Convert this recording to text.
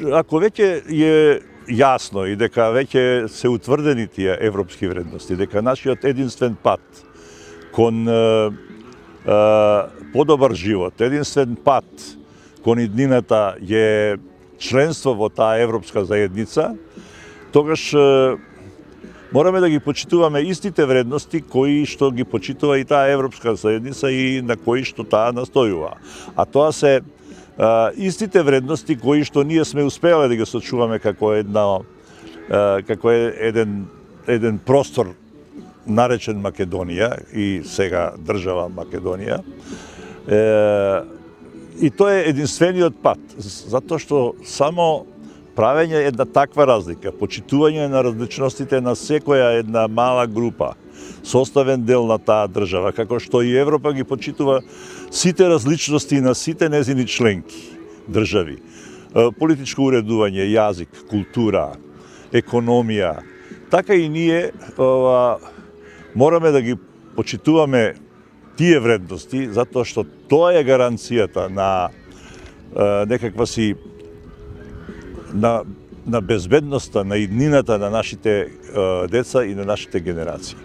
ако веќе е јасно и дека веќе се утврдени тие европски вредности, дека нашиот единствен пат кон подобар живот, единствен пат кон иднината е членство во таа европска заедница, тогаш мораме да ги почитуваме истите вредности кои што ги почитува и таа европска заедница и на кои што таа настојува. А тоа се истите вредности кои што ние сме успеале да ги сочуваме како еден простор наречен Македонија и сега држава Македонија. И тоа е единствениот пат, затоа што само правење една таква разлика, почитување на различностите на секоја една мала група, составен дел на таа држава, како што и Европа ги почитува сите различности на сите незини членки држави. Политичко уредување, јазик, култура, економија, така и ние мораме да ги почитуваме тие вредности, затоа што тоа е гаранцијата на некаква си на безбедноста, на иднината на нашите деца и на нашите генерации.